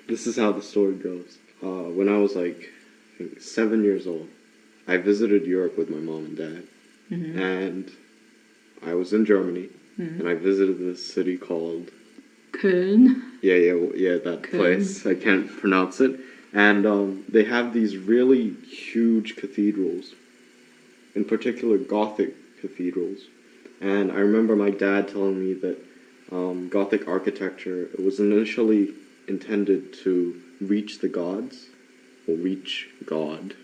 This is how the story goes. When I was like, I think 7 years old, I visited Europe with my mom and dad. Mm-hmm. And I was in Germany, and I visited this city called... Köln. Yeah, that Köln. place. I can't pronounce it. And they have these really huge cathedrals, in particular Gothic cathedrals. And I remember my dad telling me that Gothic architecture was initially intended to reach the gods, or reach God,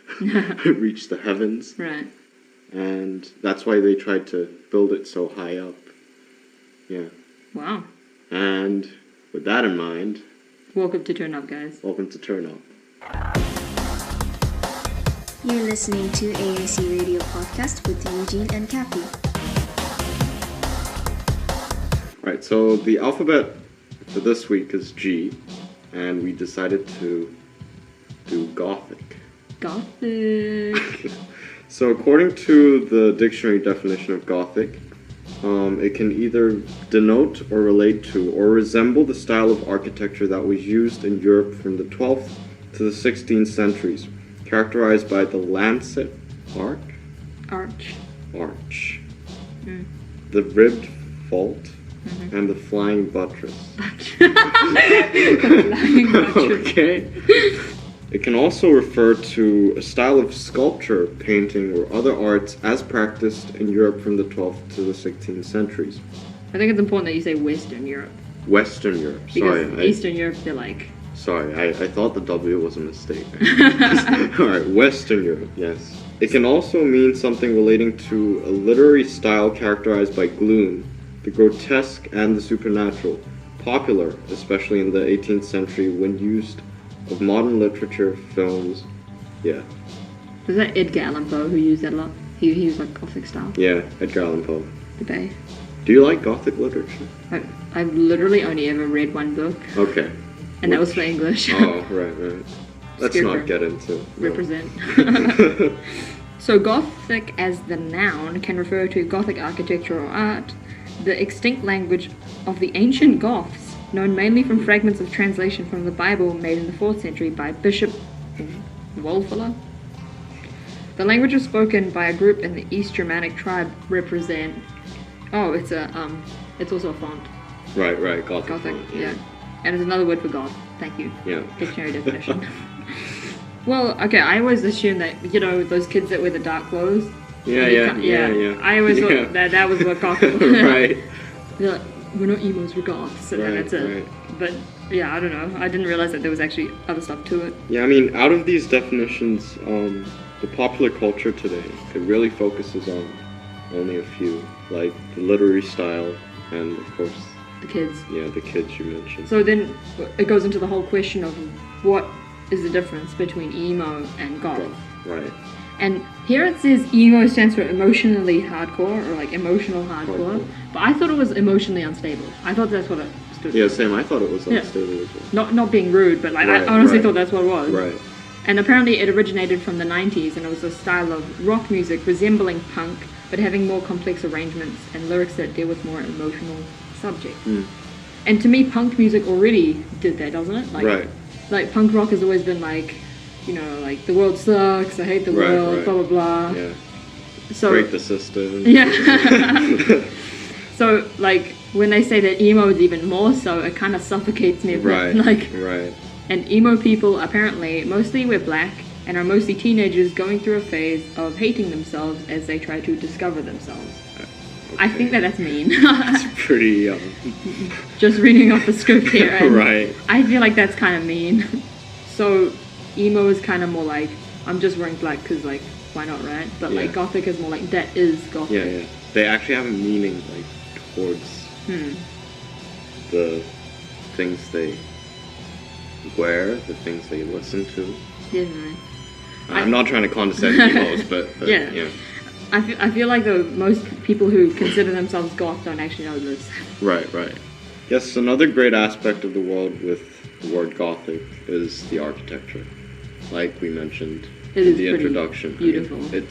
reach the heavens. Right. And that's why they tried to build it so high up. Yeah. Wow. And with that in mind... Welcome to Turn Up, guys. Welcome to Turn Up. You're listening to AAC Radio Podcast with Eugene and Kathy. Right, so the alphabet for this week is G, and we decided to do Gothic. Gothic. So according to the dictionary definition of Gothic, it can either denote or relate to or resemble the style of architecture that was used in Europe from the 12th to the 16th centuries, characterized by the lancet arch, the ribbed vault, and the flying buttress. Flying buttress. Okay. It can also refer to a style of sculpture, painting, or other arts as practiced in Europe from the 12th to the 16th centuries. I think it's important that you say Western Europe. Western Europe, Because sorry. Eastern Europe, they're like... Sorry, I thought the W was a mistake. Alright, Western Europe, yes. It can also mean something relating to a literary style characterized by gloom, the grotesque, and the supernatural, popular, especially in the 18th century when used of modern literature, films, yeah. Was that Edgar Allan Poe who used that a lot? He was like Gothic style. Yeah, Edgar Allan Poe. The Bay. Do you like Gothic literature? I've literally only ever read one book. Okay. And that was for English. Oh, right. Let's not get into... Represent. So Gothic as the noun can refer to Gothic architecture or art, the extinct language of the ancient Goths, known mainly from fragments of translation from the Bible made in the 4th century by Bishop Wulfula. The language was spoken by a group in the East Germanic tribe represent... Oh, it's also a font. Right, Gothic. Gothic, font, yeah. And it's another word for God. Thank you. Yeah. Dictionary definition. Well, okay, I always assumed that, those kids that wear the dark clothes. Yeah. I always thought that was what Gothic was. Right. They're like, we're not emos, we're goths, and then that's it. Right. But, yeah, I don't know. I didn't realize that there was actually other stuff to it. Yeah, I mean, out of these definitions, the popular culture today, it really focuses on only a few, like the literary style and, of course... The kids. Yeah, the kids you mentioned. So then it goes into the whole question of what is the difference between emo and goth. Right. And here it says emo stands for emotionally hardcore, or like emotional hardcore. But I thought it was emotionally unstable. I thought that's what it stood for. Yeah, same. I thought it was unstable as well. Not being rude, but like Right, I honestly right. thought that's what it was. Right. And apparently it originated from the 90s, and it was a style of rock music resembling punk, but having more complex arrangements and lyrics that deal with more emotional subjects. And to me, punk music already did that, doesn't it? Like, Like punk rock has always been like, like the world sucks, I hate the world, blah blah blah. Yeah. So break the system. Yeah. So like when they say that emo is even more so, it kind of suffocates me a bit. Right. And emo people apparently mostly wear black and are mostly teenagers going through a phase of hating themselves as they try to discover themselves. Okay. I think that's mean. It's pretty... Just reading off the script here. Right. I feel like that's kind of mean. So emo is kind of more like, I'm just wearing black because like, why not, right? But like Gothic is more like, that is Gothic. Yeah. They actually have a meaning like towards the things they wear, the things they listen to. Definitely. I'm not trying to condescend emos, but yeah. I feel like most people who consider themselves goth don't actually know this. Right. Yes, another great aspect of the world with the word Gothic is the architecture. Like we mentioned in the introduction. Beautiful. I mean,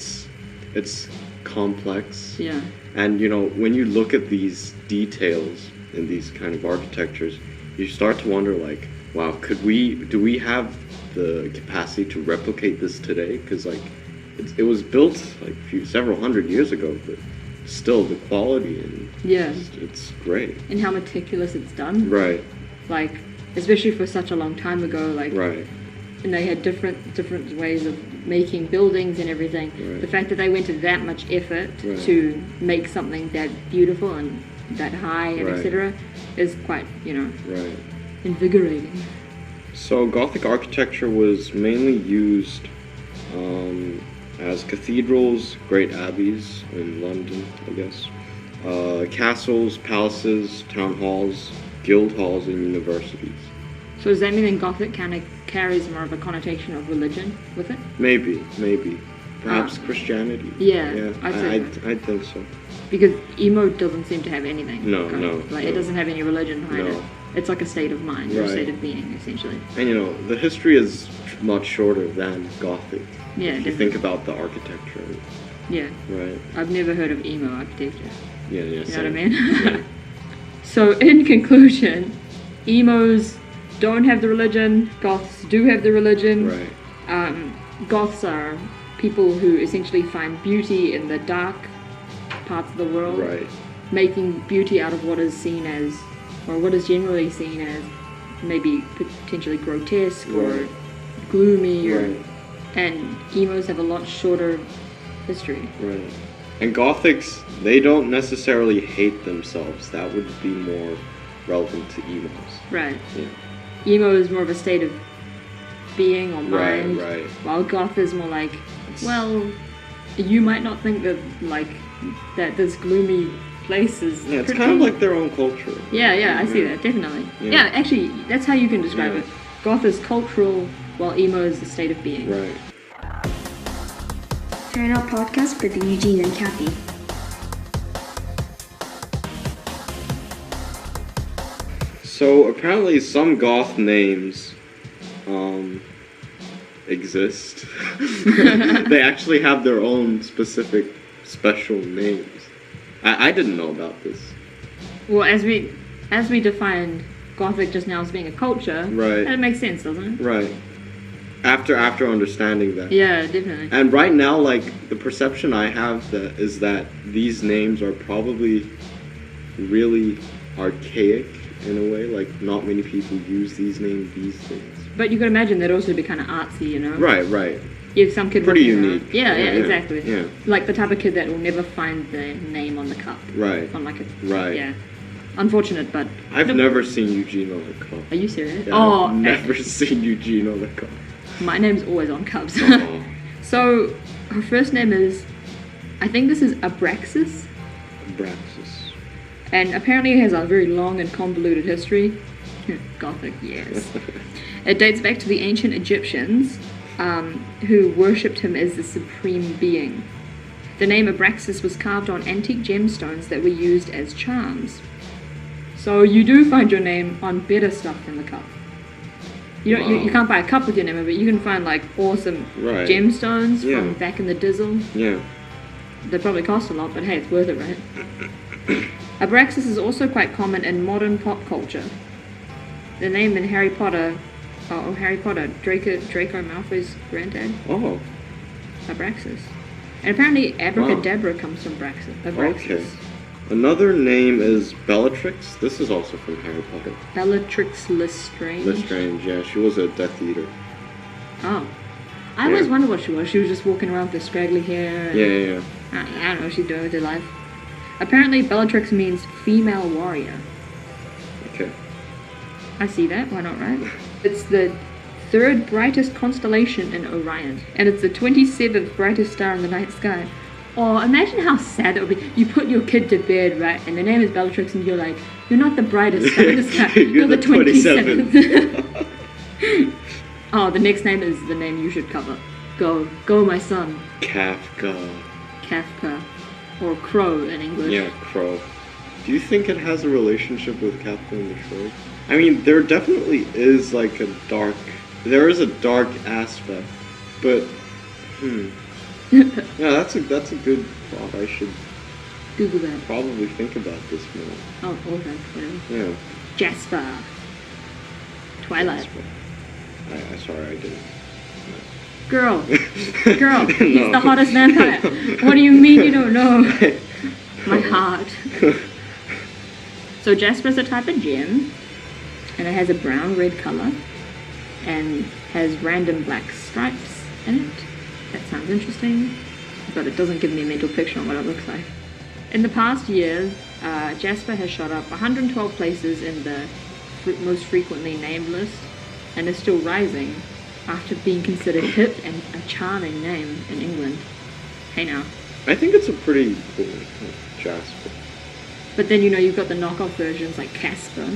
it's complex. Yeah. And when you look at these details in these kind of architectures, you start to wonder like, Wow, do we have the capacity to replicate this today? Because like, it was built like several hundred years ago, but still the quality and Yeah. it's great. And how meticulous it's done. Right. Like, especially for such a long time ago, like, Right. and they had different ways of making buildings and everything. Right. The fact that they went to that much effort Right. to make something that beautiful and that high and Right. etc. is quite, Right. invigorating. So Gothic architecture was mainly used as cathedrals, great abbeys in London, I guess, castles, palaces, town halls, guild halls, and universities. So does that mean then Gothic kind of carries more of a connotation of religion with it? Maybe. Perhaps Christianity. Yeah, I'd say I think so. Because emo doesn't seem to have anything. No. Like, no. it doesn't have any religion behind No. it. It's like a state of mind, or a Right. state of being, essentially. And the history is much shorter than Gothic. Yeah, If you definitely. think about the architecture, Yeah. right? I've never heard of emo architecture. Yeah. You know what I same. mean? Yeah. So, in conclusion, emos don't have the religion, goths do have the religion. Right. Goths are people who essentially find beauty in the dark parts of the world, Right. making beauty out of what is seen as, or what is generally seen as, maybe potentially grotesque or Right. gloomy, or, Right. and emos have a lot shorter history. Right. And Gothics, they don't necessarily hate themselves. That would be more relevant to emos. Right. Yeah. Emo is more of a state of being or Right, mind, right. while goth is more like, well, you might not think that that this gloomy place is Yeah, it's pretty... kind of like their own culture. Yeah, I see that, definitely. Yeah. Yeah, actually, that's how you can describe Yeah. it. Goth is cultural, while emo is the state of being. Right. Fair Enough Podcast with Eugene and Kathy. So apparently some goth names exist. They actually have their own specific special names. I didn't know about this. Well, as we defined Gothic just now as being a culture, Right. that makes sense, doesn't it? Right. After understanding that. Yeah, definitely. And right now, like, the perception I have is that these names are probably really archaic in a way. Like, not many people use these names these days. But you could imagine that'd also be kind of artsy, you know? Right. If some kid Pretty walking around- unique. Yeah, Yeah, exactly. yeah. Like the type of kid that will never find the name on the cup. Right. On like a... Right. Yeah. Unfortunate, but... I've Nope. never seen Eugene on the cup. Are you serious? Yeah, Oh, I've never seen Eugene on the cup. my name's always on cups. Oh. So, her first name is... I think this is Abraxas. Abraxas. And apparently it has a very long and convoluted history. Gothic, yes. It dates back to the ancient Egyptians, who worshipped him as the supreme being. The name Abraxas was carved on antique gemstones that were used as charms. So you do find your name on better stuff than the cup. You don't, you can't buy a cup with your name on it, but you can find like awesome Right. gemstones Yeah. from back in the Dizzle. Yeah. They probably cost a lot, but hey, it's worth it, right? Abraxas is also quite common in modern pop culture. The name in Harry Potter, Draco Malfoy's granddad, Oh. Abraxas. And apparently Abracadabra comes from Abraxas. Okay. Another name is Bellatrix. This is also from Harry Potter. Bellatrix Lestrange. Lestrange, yeah. She was a Death Eater. Oh. I always Yeah. wondered what she was. She was just walking around with her scraggly hair. And Yeah. I don't know what she's doing with her life. Apparently Bellatrix means female warrior. Okay. I see that, why not, right? It's the third brightest constellation in Orion, and it's the 27th brightest star in the night sky. Oh, imagine how sad that would be. You put your kid to bed, right, and the name is Bellatrix, and you're like, you're not the brightest star in the sky, You're the the 27th. Oh, the next name is the name you should cover. Go my son. Kafka. Kafka. Or Crow in English. Yeah, Crow. Do you think it has a relationship with Kafka and the Shore? I mean, there definitely is like there is a dark aspect, but yeah, that's a good thought. I should Google that. probably think about this more. Oh, okay, whatever. Yeah. Jasper. Twilight. Sorry, I didn't. Girl, he's No. the hottest vampire. What do you mean you don't know? My heart. So Jasper's a type of gem, and it has a brown-red color, and has random black stripes in it. That sounds interesting, but it doesn't give me a mental picture on what it looks like. In the past year, Jasper has shot up 112 places in the most frequently named list, and is still rising after being considered hip and a charming name in England. Hey now. I think it's a pretty cool name, Jasper. But then, you've got the knockoff versions like Casper.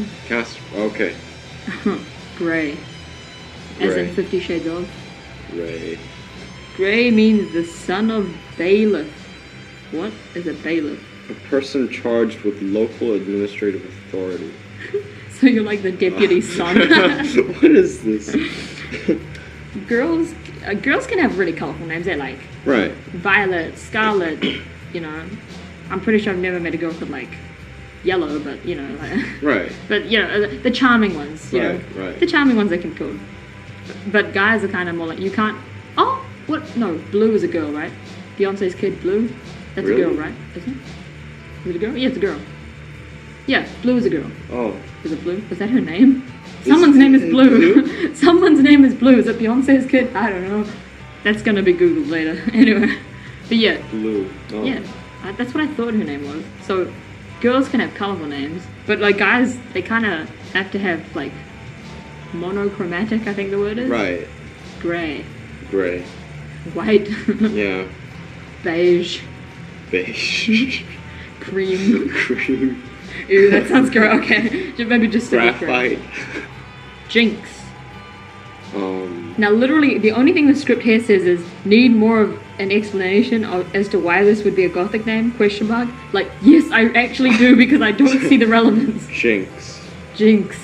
Okay. Grey. As in Grey. 50 Shades of. Ray. Grey means the son of bailiff. What is a bailiff? A person charged with local administrative authority. So you're like the deputy son. What is this? Girls can have really colourful names. They're like Right. Violet, Scarlet, I'm pretty sure I've never met a girl called like Yellow, but like, Right. but the charming ones, Right. the charming ones they can be called. But guys are kind of more like, you can't. Oh, what? No, Blue is a girl, right? Beyonce's kid, Blue. That's Really? a girl, right? Isn't it? Is it a girl? Yeah, it's a girl. Yeah, Blue is a girl. Oh. Is it Blue? Is that her name? Someone's name is Blue. Someone's name is Blue. Is it Beyonce's kid? I don't know. That's gonna be Googled later. Anyway. But yeah. Blue. Oh. Yeah. That's what I thought her name was. So, girls can have colourful names. But, like, guys, they kind of have to have, like, monochromatic, I think the word is. Right. Grey. Gray. White. Yeah. Beige. Beige. Cream. Cream. Ew, that sounds gross. Okay. Maybe just stick with grey. Graphite. Jinx. Now, literally, the only thing the script here says is, need more of an explanation as to why this would be a Gothic name, question mark. Like, yes, I actually do, because I don't see the relevance. Jinx. Jinx.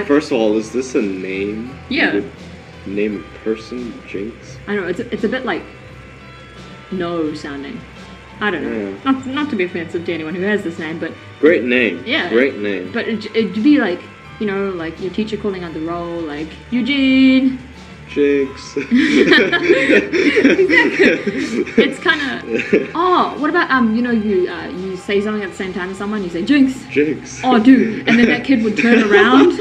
First of all, is this a name? Yeah. You would name a person Jinx? I don't know, it's a bit like, no sounding. I don't know. Yeah. Not to be offensive to anyone who has this name, but... Great name. Yeah. Great name. But it'd be like, like your teacher calling on the roll, like, Eugene. Jinx. Exactly. It's kind of. Oh, what about you say something at the same time as someone, you say Jinx. Jinx. Oh, dude, and then that kid would turn around.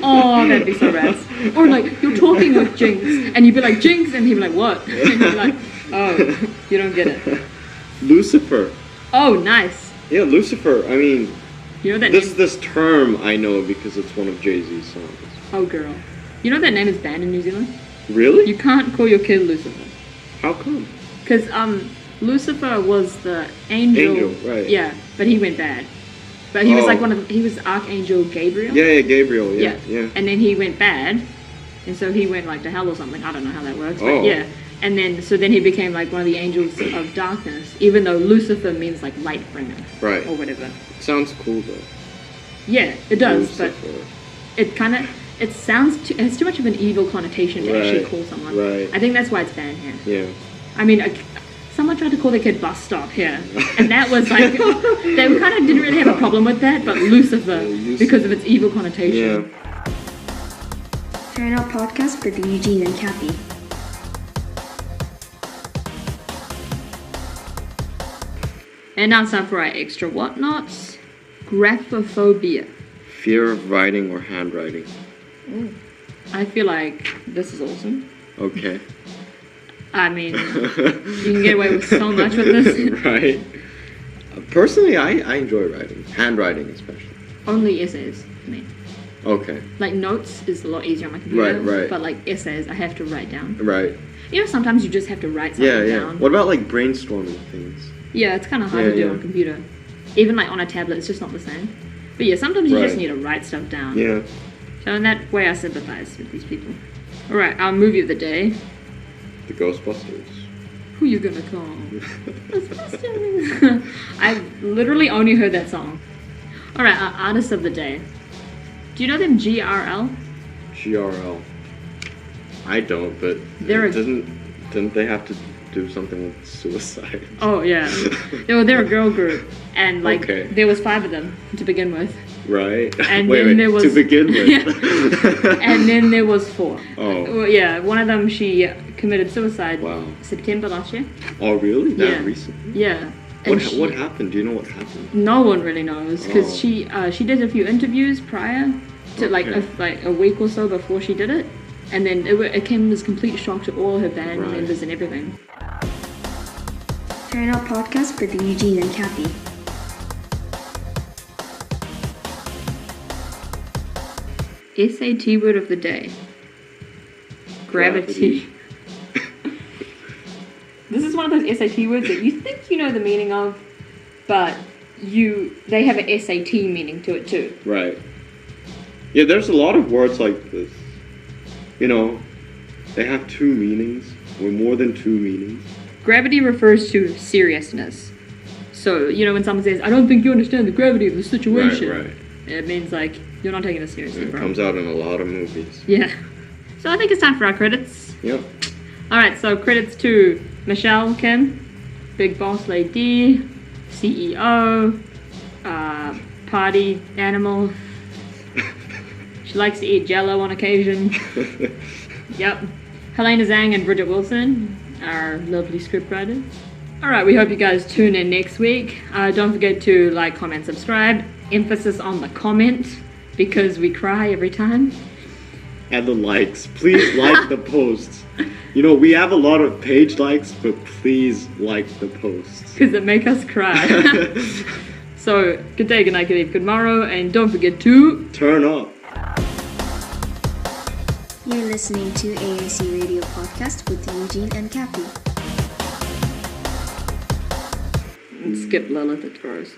Oh, that'd be so rad. Or like you're talking with Jinx, and you'd be like Jinx, and he'd be like what? And you'd be like, oh, you don't get it. Lucifer. Oh, nice. Yeah, Lucifer. I mean, That this term I know because it's one of Jay-Z's songs. Oh, girl. That name is banned in New Zealand? Really? You can't call your kid Lucifer. How come? Because Lucifer was the angel. Angel, right. Yeah, but he went bad. But he was like he was Archangel Gabriel. Yeah, Gabriel, yeah. And then he went bad, and so he went like to hell or something. I don't know how that works, but Oh. yeah. And then he became like one of the angels of darkness, even though Lucifer means like light bringer. Right. Or whatever. Sounds cool though. Yeah, it does, Lucifer. but it kind of... It has too much of an evil connotation to actually call someone. Right. I think that's why it's banned here. Yeah. I mean, someone tried to call their kid Bus Stop here, and that was like, they kind of didn't really have a problem with that, but Lucifer, because of its evil connotation. Yeah. Turn Out Podcast with Eugene and Kathy. And now it's time for our extra whatnots. Graphophobia. Fear of writing or handwriting. I feel like this is awesome. Okay. I mean, you can get away with so much with this. Right. Personally, I enjoy writing. Handwriting especially. Only essays, I mean. Okay. Like notes is a lot easier on my computer. Right. But like essays, I have to write down. Right. Sometimes you just have to write something down. What about like brainstorming things? Yeah, it's kind of hard to do on a computer. Even like on a tablet, it's just not the same. But yeah, sometimes you just need to write stuff down. Yeah. So in that way, I sympathize with these people. All right, our movie of the day. The Ghostbusters. Who you gonna call? Ghostbusters. I've literally only heard that song. All right, our artist of the day. Do you know them G.R.L? G.R.L. I don't, but didn't they have to do something with suicide? Oh yeah, they're a girl group, and like Okay. there was 5 of them to begin with. Right. And wait, then there was to begin with. And then there was 4. Oh. Well, yeah, one of them she committed suicide. Wow. September last year. Oh, really? That Yeah. recently? Yeah. And What happened? Do you know what happened? No one really knows because Oh. she did a few interviews prior to Okay. like a week or so before she did it, and then it came as complete shock to all her band Right. members and everything. Turn Out Podcast with Eugene and Kathy. SAT word of the day. Gravity. This is one of those SAT words that you think you know the meaning of, but they have an SAT meaning to it too. Right. Yeah, there's a lot of words like this. You know, they have 2 meanings, or more than 2 meanings. Gravity refers to seriousness. So, you know, when someone says, I don't think you understand the gravity of the situation, Right. it means like, you're not taking it seriously, It bro. comes out in a lot of movies. Yeah. So I think it's time for our credits. Yep. Alright, so credits to Michelle Kim, Big Boss Lady, CEO, party animal. She likes to eat Jello on occasion. Yep. Helena Zhang and Bridget Wilson, our lovely scriptwriters. Alright, we hope you guys tune in next week. Don't forget to like, comment, subscribe. Emphasis on the comment, because we cry every time. And the likes. Please like the posts. You know, we have a lot of page likes, but please like the posts. Because it make us cry. So, good day, good night, good eve, good morrow, and don't forget to Turn up. You're listening to AAC Radio Podcast with Eugene and Kathy. skip Lilith at first.